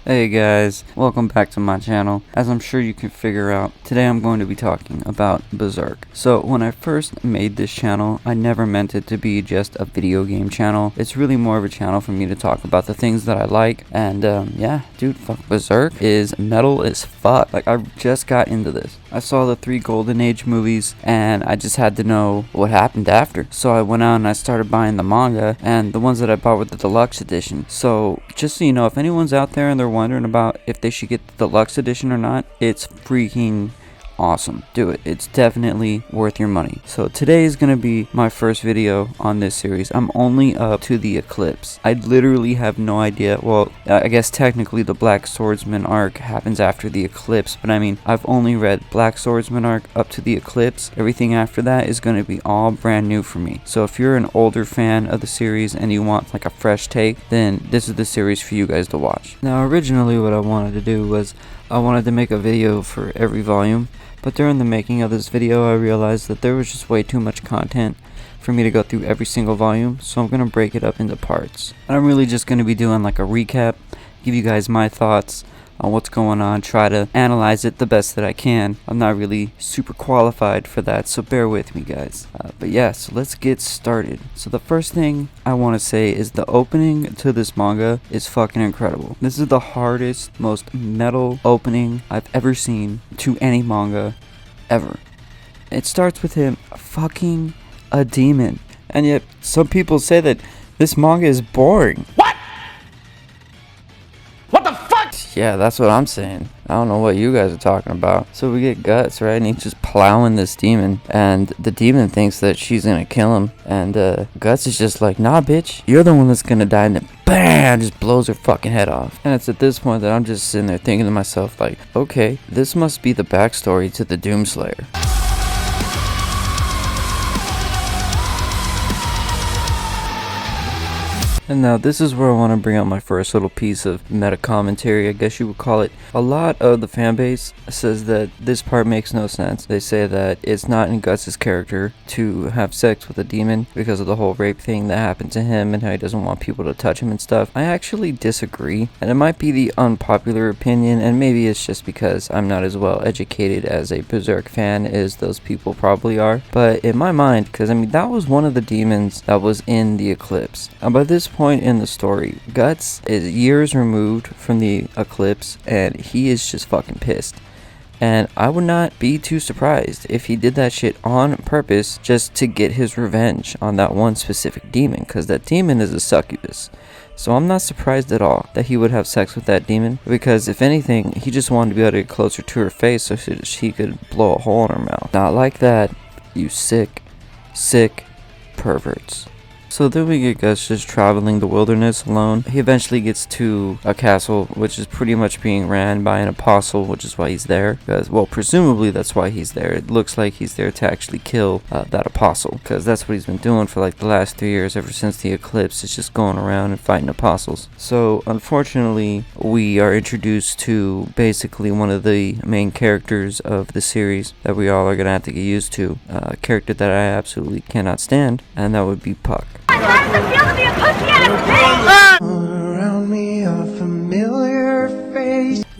Hey guys, welcome back to my channel. As I'm sure you can figure out, today I'm going to be talking about Berserk. So when I first made this channel, I never meant it to be just a video game channel. It's really more of a channel for me to talk about the things that I like. And yeah, dude, fuck, Berserk is metal as fuck. Like, I just got into this. I saw the 3 Golden Age movies and I just had to know what happened after. So I went out and I started buying the manga, and the ones that I bought were the deluxe edition. So just so you know, if anyone's out there and they're wondering about if they should get the deluxe edition or not, it's freaking awesome. Do it. It's definitely worth your money. So today is going to be my first video on this series. I'm only up to the Eclipse. I literally have no idea. Well, I guess technically the Black Swordsman arc happens after the Eclipse, but I mean, I've only read Black Swordsman arc up to the Eclipse. Everything after that is going to be all brand new for me. So if you're an older fan of the series and you want like a fresh take, then this is the series for you guys to watch. Now, originally what I wanted to do was I wanted to make a video for every volume. But during the making of this video, I realized that there was just way too much content for me to go through every single volume, so I'm going to break it up into parts. And I'm really just going to be doing like a recap, give you guys my thoughts on what's going on, try to analyze it the best that I can. I'm not really super qualified for that, so bear with me, guys. But yeah, so let's get started. So the first thing I want to say is the opening to this manga is fucking incredible. This is the hardest, most metal opening I've ever seen to any manga ever. It starts with him fucking a demon, and yet some people say that this manga is boring. Yeah, that's what I'm saying. I don't know what you guys are talking about. So we get Guts, right? And he's just plowing this demon. And the demon thinks that she's gonna kill him. And Guts is just like, nah, bitch. You're the one that's gonna die. And then BAM! Just blows her fucking head off. And it's at this point that I'm just sitting there thinking to myself, like, okay, this must be the backstory to the Doomslayer. And now this is where I want to bring out my first little piece of meta commentary, I guess you would call it. A lot of the fanbase says that this part makes no sense. They say that it's not in Guts' character to have sex with a demon because of the whole rape thing that happened to him and how he doesn't want people to touch him and stuff. I actually disagree, and it might be the unpopular opinion, and maybe it's just because I'm not as well educated as a Berserk fan as those people probably are. But in my mind, because I mean, that was one of the demons that was in the Eclipse. And by this point in the story, Guts is years removed from the Eclipse and he is just fucking pissed. And I would not be too surprised if he did that shit on purpose just to get his revenge on that one specific demon, because that demon is a succubus. So I'm not surprised at all that he would have sex with that demon, because if anything, he just wanted to be able to get closer to her face so he could blow a hole in her mouth. Not like that, you sick perverts. So then we get Guts just traveling the wilderness alone. He eventually gets to a castle, which is pretty much being ran by an apostle, which is why he's there. Because, well, presumably that's why he's there. It looks like he's there to actually kill that apostle, because that's what he's been doing for like the last 3 years, ever since the Eclipse. It's just going around and fighting apostles. So unfortunately, we are introduced to basically one of the main characters of the series that we all are going to have to get used to. A character that I absolutely cannot stand, and that would be Puck.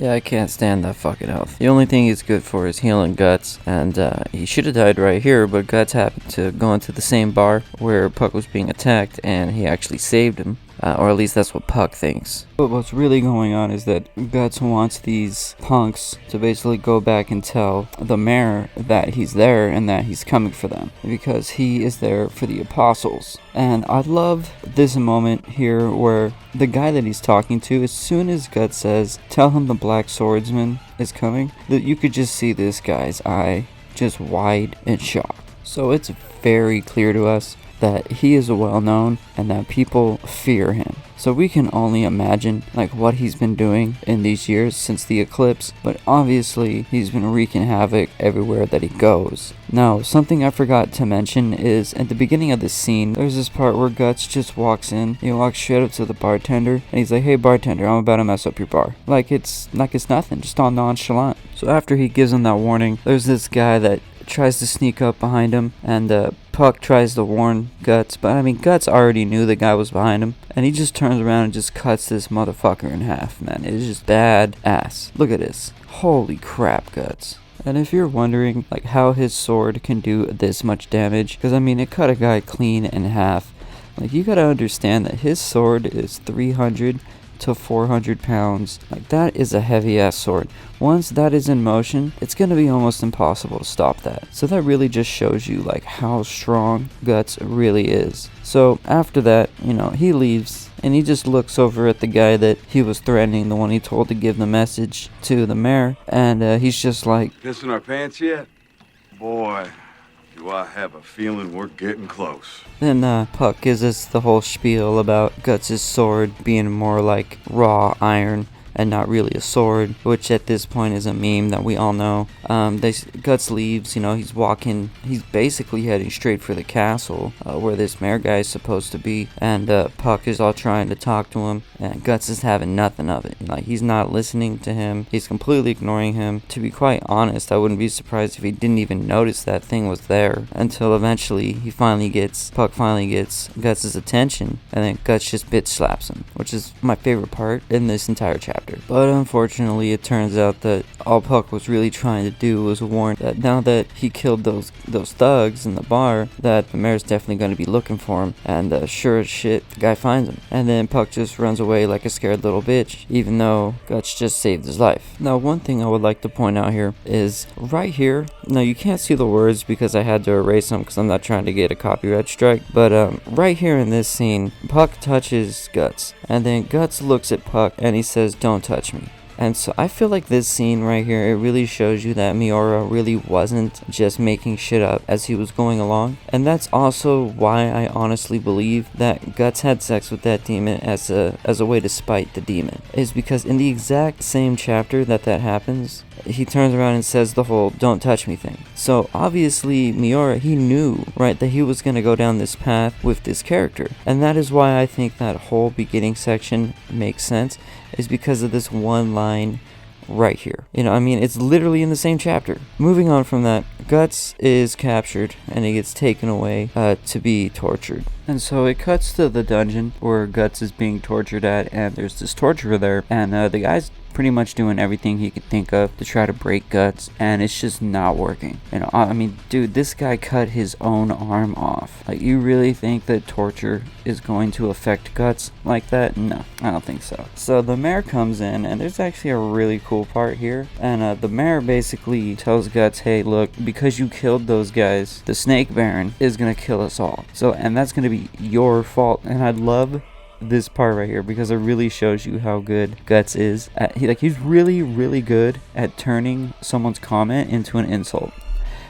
Yeah, I can't stand that fucking elf. The only thing he's good for is healing Guts, and he should have died right here, but Guts happened to go into the same bar where Puck was being attacked, and he actually saved him. Or at least that's what Puck thinks. But what's really going on is that Guts wants these punks to basically go back and tell the mayor that he's there and that he's coming for them, because he is there for the apostles. And I love this moment here where the guy that he's talking to, as soon as Guts says, tell him the Black Swordsman is coming, that you could just see this guy's eye just wide in shock. So it's very clear to us that he is well known and that people fear him. So we can only imagine like what he's been doing in these years since the Eclipse, but obviously he's been wreaking havoc everywhere that he goes. Now, something I forgot to mention is at the beginning of this scene, there's this part where Guts just walks in. He walks straight up to the bartender and he's like, hey bartender, I'm about to mess up your bar. Like it's nothing, just all nonchalant. So after he gives him that warning, there's this guy that tries to sneak up behind him, and Puck tries to warn Guts, but I mean, Guts already knew the guy was behind him, and he just turns around and just cuts this motherfucker in half, man. It is just bad ass. Look at this. Holy crap, Guts. And if you're wondering, like, how his sword can do this much damage, because I mean, it cut a guy clean in half. Like, you gotta understand that his sword is 300 to 400 pounds. Like, that is a heavy ass sword. Once that is in motion, it's gonna be almost impossible to stop that. So that really just shows you like how strong Guts really is. So after that, you know, he leaves and he just looks over at the guy that he was threatening, the one he told to give the message to the mayor, and he's just like, "Pissing our pants yet? Boy, do I have a feeling we're getting close." Then Puck gives us the whole spiel about Guts' sword being more like raw iron and not really a sword, which at this point is a meme that we all know. Guts leaves, you know, he's basically heading straight for the castle where this mayor guy is supposed to be, and Puck is all trying to talk to him, and Guts is having nothing of it. Like, he's not listening to him, he's completely ignoring him. To be quite honest, I wouldn't be surprised if he didn't even notice that thing was there, until eventually Puck finally gets Guts' attention, and then Guts just bitch slaps him, which is my favorite part in this entire chapter. But unfortunately, it turns out that all Puck was really trying to do was warn that now that he killed those thugs in the bar, that the mayor's definitely going to be looking for him, and sure as shit, the guy finds him. And then Puck just runs away like a scared little bitch, even though Guts just saved his life. Now, one thing I would like to point out here is right here, now you can't see the words because I had to erase them because I'm not trying to get a copyright strike, but right here in this scene, Puck touches Guts, and then Guts looks at Puck and he says, "Don't touch me." And so I feel like this scene right here, it really shows you that Miura really wasn't just making shit up as he was going along. And that's also why I honestly believe that Guts had sex with that demon as a way to spite the demon. Is because in the exact same chapter that happens, he turns around and says the whole "don't touch me" thing. So obviously Miura, he knew, right, that he was going to go down this path with this character. And that is why I think that whole beginning section makes sense, is because of this one line right here. You know, I mean, it's literally in the same chapter. Moving on from that, Guts is captured and he gets taken away to be tortured. And so it cuts to the dungeon where Guts is being tortured at, and there's this torturer there, and the guy's pretty much doing everything he could think of to try to break Guts, and it's just not working. You know, I mean, dude, this guy cut his own arm off. Like, you really think that torture is going to affect Guts like that? No, I don't think so. So the mayor comes in, and there's actually a really cool part here, and the mayor basically tells Guts, "Hey, look, because you killed those guys, the Snake Baron is gonna kill us all. So, and that's gonna be your fault." And I love this part right here because it really shows you how good Guts is at, he's really, really good at turning someone's comment into an insult.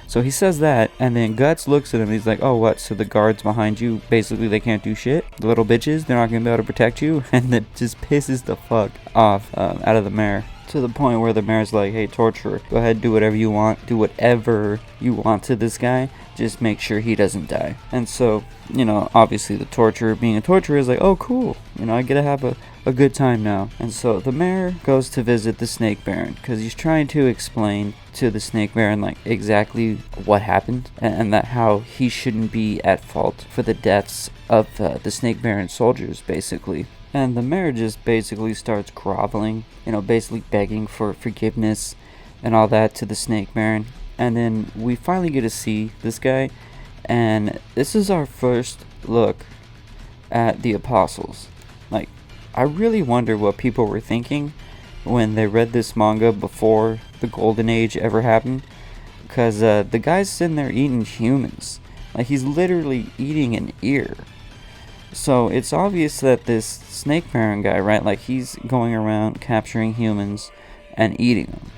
So he says that, and then Guts looks at him and he's like, "Oh, what, so the guards behind you, basically they can't do shit? The little bitches, they're not gonna be able to protect you?" And that just pisses the fuck off out of the mayor, to the point where the mayor's like, "Hey, torturer, go ahead, do whatever you want to this guy, just make sure he doesn't die." And so, you know, obviously the torturer, being a torturer, is like, "Oh, cool, you know, I get to have a good time now." And so the mayor goes to visit the Snake Baron because he's trying to explain to the Snake Baron like exactly what happened, and that how he shouldn't be at fault for the deaths of the Snake Baron soldiers, basically. And the mayor just basically starts groveling, you know, basically begging for forgiveness and all that to the Snake Baron. And then we finally get to see this guy, and this is our first look at the apostles. Like, I really wonder what people were thinking when they read this manga before the Golden Age ever happened, because the guy's sitting there eating humans. Like, he's literally eating an ear. So it's obvious that this Snake Baron guy, right, like, he's going around capturing humans and eating them.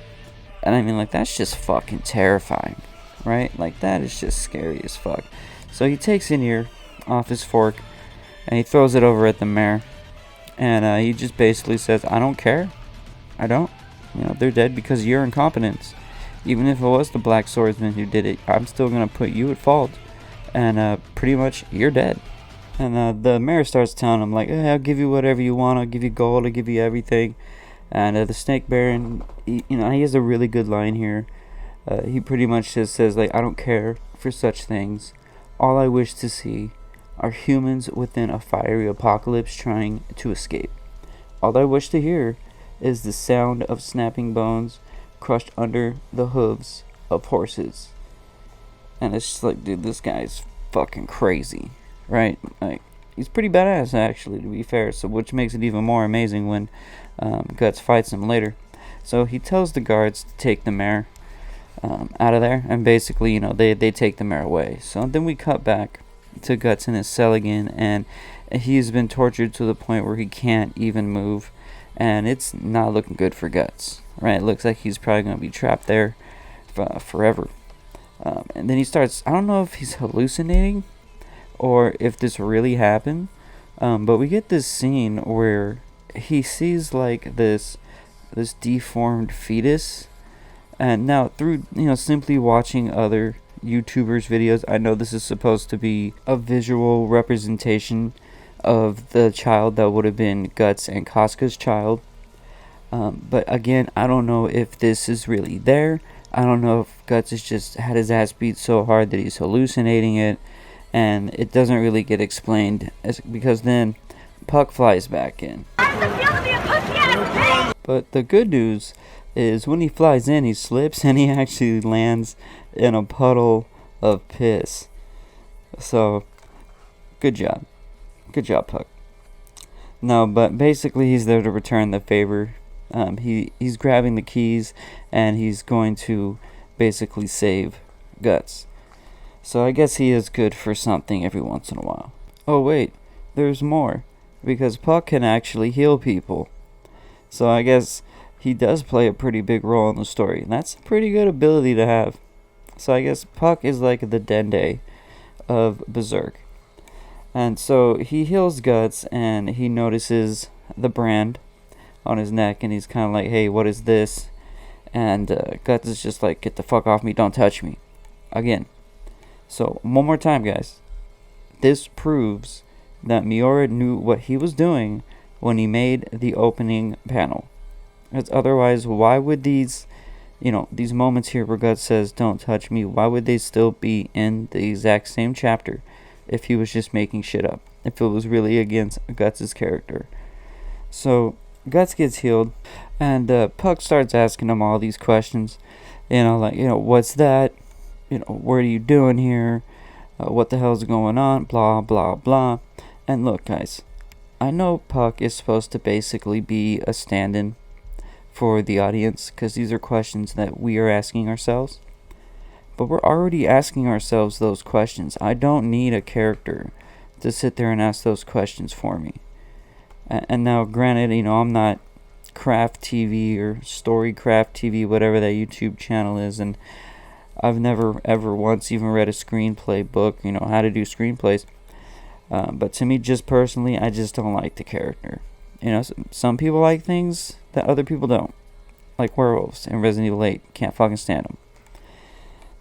And I mean, like, that's just fucking terrifying, right? Like, that is just scary as fuck. So he takes an ear off his fork and he throws it over at the mayor, and he just basically says, "I don't care. I don't. You know, they're dead because of your incompetence. Even if it was the Black Swordsman who did it, I'm still gonna put you at fault, and pretty much you're dead." And the mayor starts telling him, like, "Hey, I'll give you whatever you want. I'll give you gold. I'll give you everything." And the Snake Baron, he has a really good line here. He pretty much just says, like, I don't care for such things. All I wish to see are humans within a fiery apocalypse trying to escape. All I wish to hear is the sound of snapping bones crushed under the hooves of horses. And it's just like, dude, this guy's fucking crazy, right? Like, he's pretty badass, actually, to be fair. So, which makes it even more amazing when Guts fights him later. So he tells the guards to take the mayor out of there, and basically, they take the mayor away. So then we cut back to Guts in his cell again, and he's been tortured to the point where he can't even move, and it's not looking good for Guts, right? It looks like he's probably going to be trapped there forever. And then he starts, I don't know if he's hallucinating or if this really happened, but we get this scene where he sees like this deformed fetus. And now through simply watching other YouTubers' videos, I know this is supposed to be a visual representation of the child that would have been Guts and Casca's child. But again, I don't know if this is really there. I don't know if Guts has just had his ass beat so hard that he's hallucinating it, and it doesn't really get explained, because then Puck flies back in. But the good news is when he flies in, he slips and he actually lands in a puddle of piss. So, good job, Puck. No, but basically he's there to return the favor. He's grabbing the keys and he's going to basically save Guts. So I guess he is good for something every once in a while. Oh wait, there's more, because Puck can actually heal people. So I guess he does play a pretty big role in the story, and that's a pretty good ability to have. So I guess Puck is like the Dende of Berserk. And so he heals Guts, and he notices the brand on his neck, and he's kind of like, hey, what is this? And Guts is just like, get the fuck off me, don't touch me. Again. So, one more time, guys. This proves that Miura knew what he was doing when he made the opening panel. Because otherwise, why would these moments here where Guts says, don't touch me, why would they still be in the exact same chapter if he was just making shit up? If it was really against Guts' character. So, Guts gets healed, and Puck starts asking him all these questions. What's that? What are you doing here? What the hell's going on? Blah, blah, blah. And look, guys, I know Puck is supposed to basically be a stand-in for the audience, because these are questions that we are asking ourselves. But we're already asking ourselves those questions. I don't need a character to sit there and ask those questions for me. And now, granted, I'm not Craft TV or Storycraft TV, whatever that YouTube channel is, and I've never ever once even read a screenplay book, how to do screenplays. But to me, just personally, I just don't like the character. Some people like things that other people don't. Like werewolves in Resident Evil 8. Can't fucking stand them.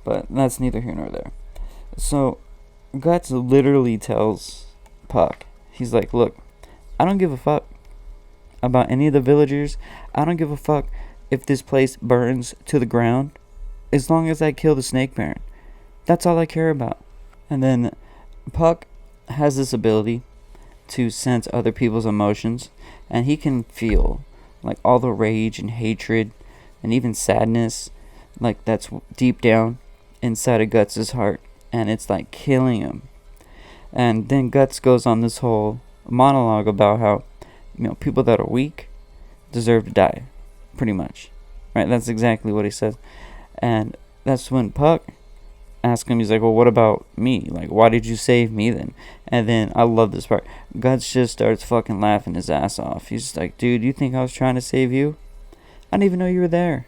But that's neither here nor there. So, Guts literally tells Puck, he's like, look, I don't give a fuck about any of the villagers. I don't give a fuck if this place burns to the ground, as long as I kill the Snake Baron. That's all I care about. And then Puck has this ability to sense other people's emotions, and he can feel like all the rage and hatred and even sadness, like that's deep down inside of Guts' heart, and it's like killing him. And then Guts goes on this whole monologue about how people that are weak deserve to die, pretty much, right? That's exactly what he says. And that's when Puck asks him, he's like, well, what about me? Like, why did you save me then? And then, I love this part, Guts just starts fucking laughing his ass off. He's just like, dude, you think I was trying to save you? I didn't even know you were there.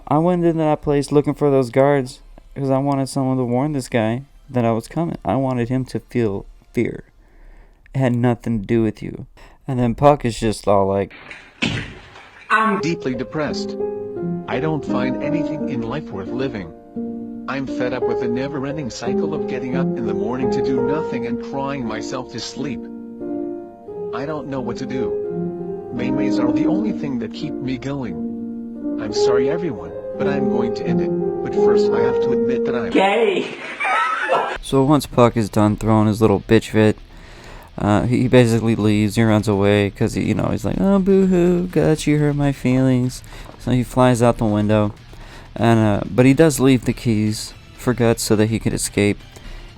I went into that place looking for those guards because I wanted someone to warn this guy that I was coming. I wanted him to feel fear. It had nothing to do with you. And then Puck is just all like, I'm deeply depressed. I don't find anything in life worth living. I'm fed up with the never-ending cycle of getting up in the morning to do nothing and crying myself to sleep. I don't know what to do. Mayonnaise are the only thing that keep me going. I'm sorry everyone, but I'm going to end it. But first I have to admit that I'm Gay! So once Puck is done throwing his little bitch fit, he basically leaves. He runs away because he's like, oh boo-hoo, Guts, you hurt my feelings. So he flies out the window, and but he does leave the keys for Guts so that he could escape.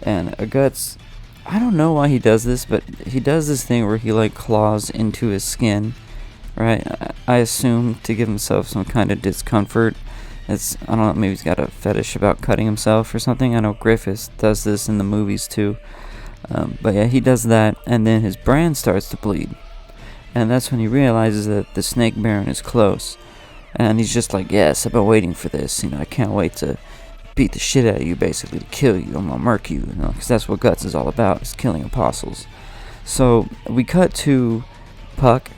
And Guts, I don't know why he does this, but he does this thing where he like claws into his skin, right? I assume to give himself some kind of discomfort. I don't know, maybe he's got a fetish about cutting himself or something. I know Griffith does this in the movies too. But yeah, he does that, and then his brand starts to bleed. And that's when he realizes that the Snake Baron is close. And he's just like, yes, I've been waiting for this. I can't wait to beat the shit out of you, basically, to kill you. I'm gonna murk you, because that's what Guts is all about, is killing apostles. So we cut to Puck,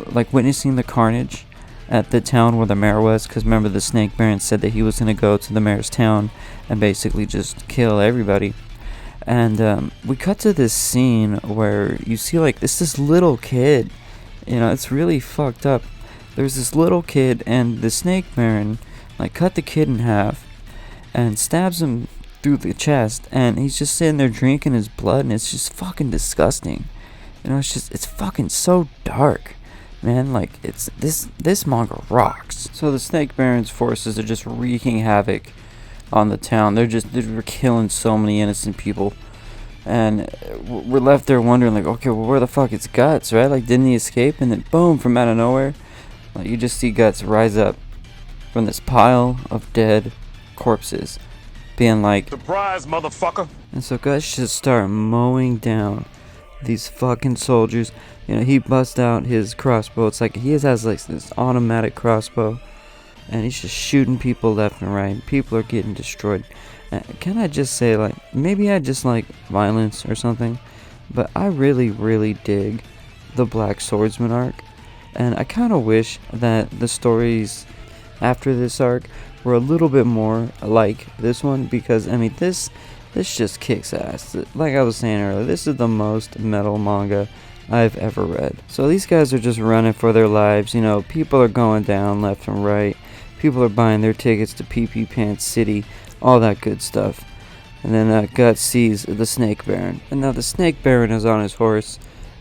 like, witnessing the carnage at the town where the mayor was, because remember the Snake Baron said that he was going to go to the mayor's town and basically just kill everybody. And we cut to this scene where you see like this little kid, it's really fucked up. There's this little kid, and the Snake Baron like cut the kid in half and stabs him through the chest, and he's just sitting there drinking his blood, and it's just fucking disgusting. It's fucking so dark. Man, like, it's this manga rocks. So the Snake Baron's forces are just wreaking havoc on the town. They're killing so many innocent people, and we're left there wondering, like, okay, well, where the fuck is Guts, right? Like, didn't he escape? And then boom, from out of nowhere, like, you just see Guts rise up from this pile of dead corpses, being like, Surprise, motherfucker! and so Guts just start mowing down these fucking soldiers. He busts out his crossbow. It's like he has like this automatic crossbow, and he's just shooting people left and right. People are getting destroyed. Can I just say, like, maybe I just like violence or something, but I really, really dig the Black Swordsman arc, and I kind of wish that the stories after this arc were a little bit more like this one, because I mean this just kicks ass. Like I was saying earlier, this is the most metal manga I've ever read. So these guys are just running for their lives. People are going down left and right. People are buying their tickets to PP Pants City, all that good stuff. And then Guts sees the Snake Baron, and now the Snake Baron is on his horse,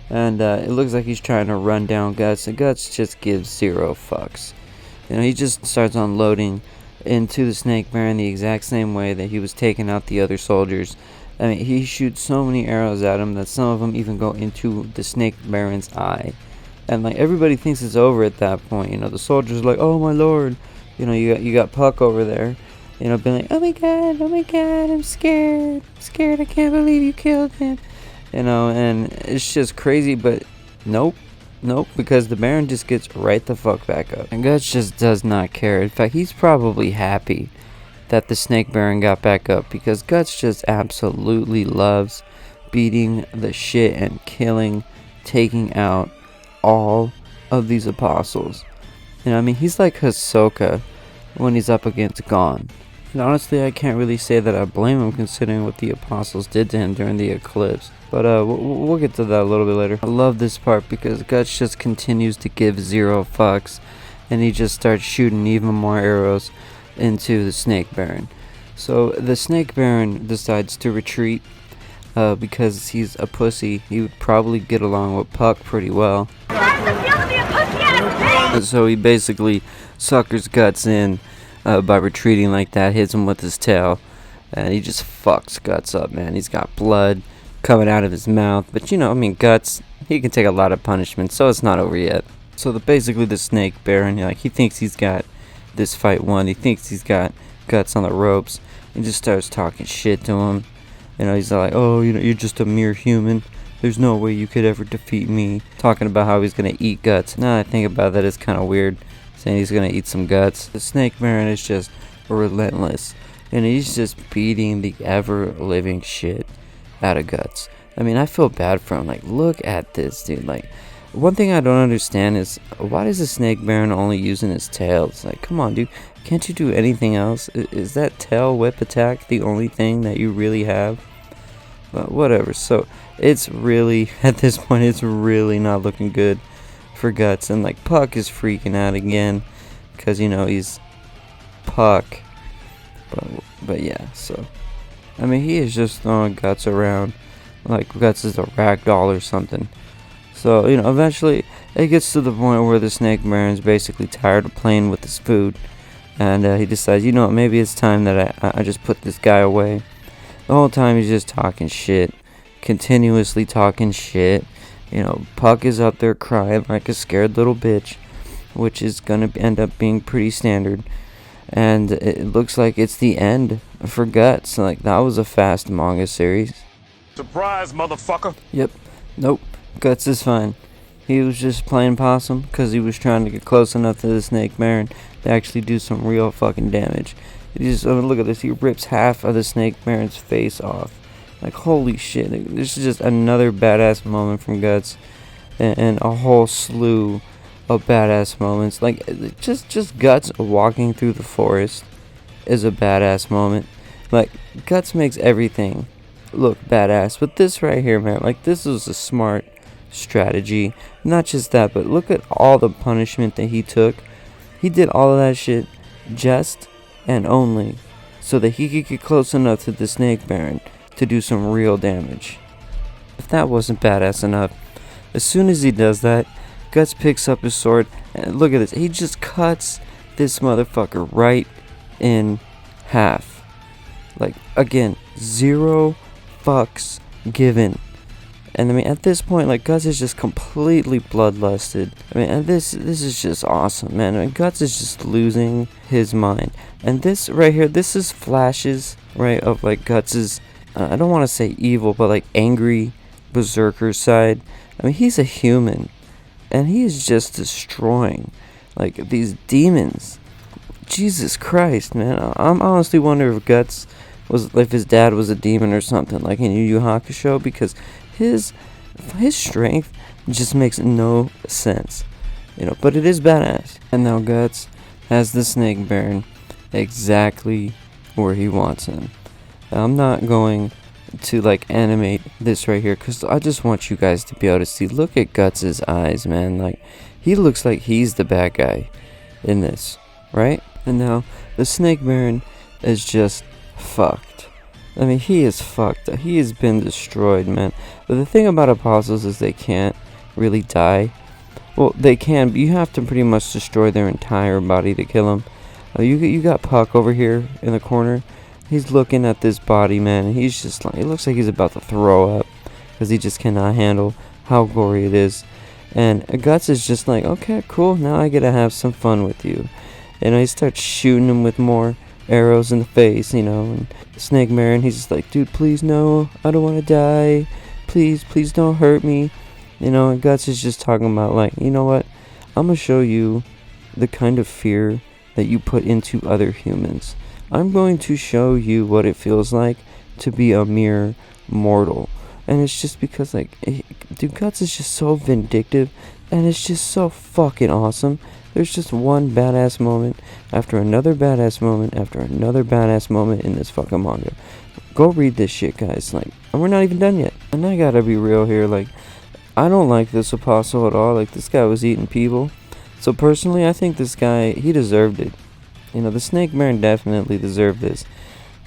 and it looks like he's trying to run down Guts, and Guts just gives zero fucks. He just starts unloading into the Snake Baron the exact same way that he was taking out the other soldiers. I mean, he shoots so many arrows at him that some of them even go into the Snake Baron's eye. And like everybody thinks it's over at that point. The soldiers are like, oh my lord. You got Puck over there. Being like, oh my god, I'm scared. I can't believe you killed him. And it's just crazy, but nope, because the Baron just gets right the fuck back up. And Guts just does not care. In fact, he's probably happy that the Snake Baron got back up, because Guts just absolutely loves beating the shit and killing, taking out all of these apostles. I mean, he's like Hisoka when he's up against Gon. And honestly, I can't really say that I blame him, considering what the apostles did to him during the eclipse. But we'll get to that a little bit later. I love this part because Guts just continues to give zero fucks, and he just starts shooting even more arrows into the Snake Baron. So the Snake Baron decides to retreat because he's a pussy. He would probably get along with Puck pretty well. So he basically suckers Guts in by retreating like that, hits him with his tail, and he just fucks Guts up, man. He's got blood coming out of his mouth, but Guts, he can take a lot of punishment, so it's not over yet. So basically the Snake Baron, he thinks he's got this fight won. He thinks he's got Guts on the ropes. He just starts talking shit to him. He's like, oh, you're just a mere human. There's no way you could ever defeat me. Talking about how he's gonna eat Guts. Now I think about that, it's kind of weird, saying he's gonna eat some Guts. The Snake Baron is just relentless, and he's just beating the ever-living shit out of Guts. I mean, I feel bad for him. Like, look at this, dude. Like, one thing I don't understand is, why does the Snake Baron only using his tail? It's like, come on, dude. Can't you do anything else? Is that tail whip attack the only thing that you really have? But whatever. So it's really, at this point, it's really not looking good for Guts. And like Puck is freaking out again because he's Puck. But yeah, so I mean, he is just throwing Guts around like Guts is a rag doll or something. So, you know, eventually it gets to the point where the Snake Baron's basically tired of playing with his food, and he decides, you know what, maybe it's time that I just put this guy away. The whole time he's just talking shit, continuously talking shit. You know, Puck is up there crying like a scared little bitch, which is gonna end up being pretty standard. And it looks like it's the end for Guts. Like, that was a fast manga series. Surprise, motherfucker! Yep. Nope. Guts is fine. He was just playing possum because he was trying to get close enough to the Snake Baron to actually do some real fucking damage. He just, look at this. He rips half of the Snake Baron's face off. Like, holy shit. This is just another badass moment from Guts. And a whole slew of badass moments. Like, just Guts walking through the forest is a badass moment. Like, Guts makes everything look badass. But this right here, man, like, this was a smart strategy. Not just that, but look at all the punishment that he took. He did all of that shit just and only so that he could get close enough to the Snake Baron to do some real damage. If that wasn't badass enough, as soon as he does that, Guts picks up his sword, and look at this, he just cuts this motherfucker right in half. Like, again, 0 fucks given. And I mean, at this point, like, Guts is just completely bloodlusted. I mean, and this is just awesome, man. I mean, Guts is just losing his mind. And this right here, this is flashes, right, of like Guts's, I don't want to say evil, but like angry berserker side. I mean, he's a human, and he is just destroying like these demons. Jesus Christ, man. I'm honestly wondering if Guts was, if his dad was a demon or something, like in Yu Yu Hakusho, because his strength just makes no sense, you know. But it is badass. And now Guts has the Snake Baron exactly where he wants him. I'm not going to like animate this right here because I just want you guys to be able to see. Look at Guts's eyes, man. Like, he looks like he's the bad guy in this, right? And now the Snake Baron is just fucked. I mean, he is fucked. He has been destroyed, man. But the thing about apostles is they can't really die. Well, they can, but you have to pretty much destroy their entire body to kill them. You got Puck over here in the corner. He's looking at this body, man, and he's just like, it looks like he's about to throw up because he just cannot handle how gory it is. And Guts is just like, okay, cool, now I get to have some fun with you. And he starts shooting him with more arrows in the face, you know. And Snake Baron, he's just like, dude, please no, I don't want to die. Please don't hurt me. You know, and Guts is just talking about like, you know what? I'm going to show you the kind of fear that you put into other humans. I'm going to show you what it feels like to be a mere mortal. And it's just because, like, dude, Guts is just so vindictive, and it's just so fucking awesome. There's just one badass moment after another badass moment after another badass moment in this fucking manga. Go read this shit, guys. Like, and we're not even done yet. And I gotta be real here, like, I don't like this apostle at all. Like, this guy was eating people. So personally, I think this guy, he deserved it. You know, the Snake Baron definitely deserved this.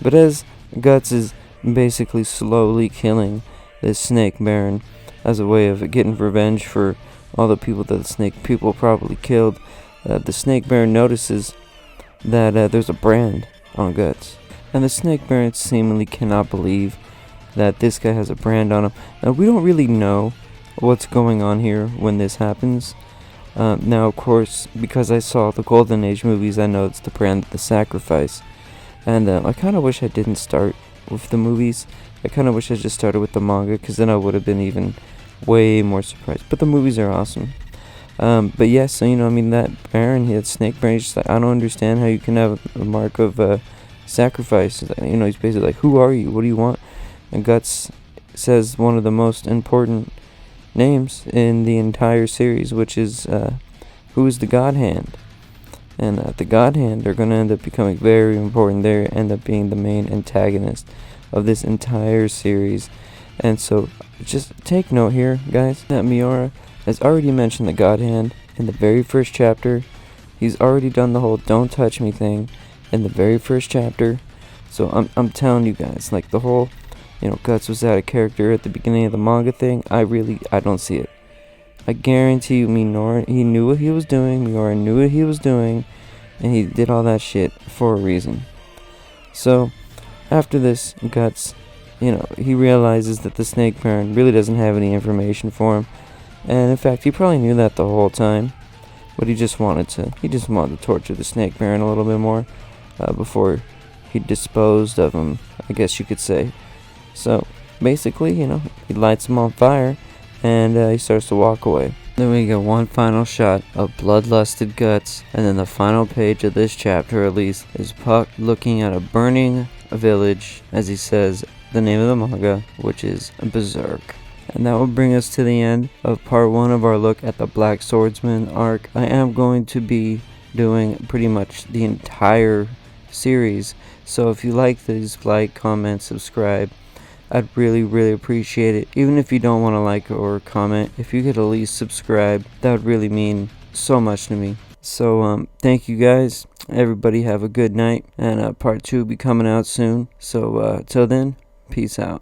But as Guts is basically slowly killing this Snake Baron as a way of getting revenge for all the people that the Snake people probably killed, the Snake Baron notices that there's a brand on Guts. And the Snake Baron seemingly cannot believe that this guy has a brand on him. Now, we don't really know what's going on here when this happens. Now, of course, because I saw the Golden Age movies, I know it's the brand of the sacrifice. And I kind of wish I didn't start with the movies. I kind of wish I just started with the manga, because then I would have been even way more surprised. But the movies are awesome. But yeah, so, you know, I mean, that Baron, he had Snake Baron, he's just like, I don't understand how you can have a mark of sacrifice. You know, he's basically like, who are you? What do you want? And Guts says one of the most important names in the entire series, which is who is the God Hand. And the God Hand are going to end up becoming very important. They end up being the main antagonist of this entire series. And so just take note here, guys, that Miura has already mentioned the God Hand in the very first chapter. He's already done the whole don't touch me thing. in the very first chapter. So I'm telling you guys, like the whole, Guts was out of character at the beginning of the manga thing. I don't see it. I guarantee you, he knew what he was doing. Miura knew what he was doing, and he did all that shit for a reason. So after this, Guts, he realizes that the Snake Baron really doesn't have any information for him, and in fact, he probably knew that the whole time. But he just wanted to torture the Snake Baron a little bit more before he disposed of him, I guess you could say. So basically, he lights him on fire, and he starts to walk away. Then we get one final shot of bloodlusted Guts, and then the final page of this chapter, at least, is Puck looking at a burning village as he says the name of the manga, which is Berserk. And that will bring us to the end of part 1 of our look at the Black Swordsman arc. I am going to be doing pretty much the entire series, so if you like these, like, comment, subscribe. I'd really, really appreciate it. Even if you don't want to like or comment, if you could at least subscribe, that would really mean so much to me. So, thank you guys. Everybody have a good night, and part 2 will be coming out soon. So, till then, peace out.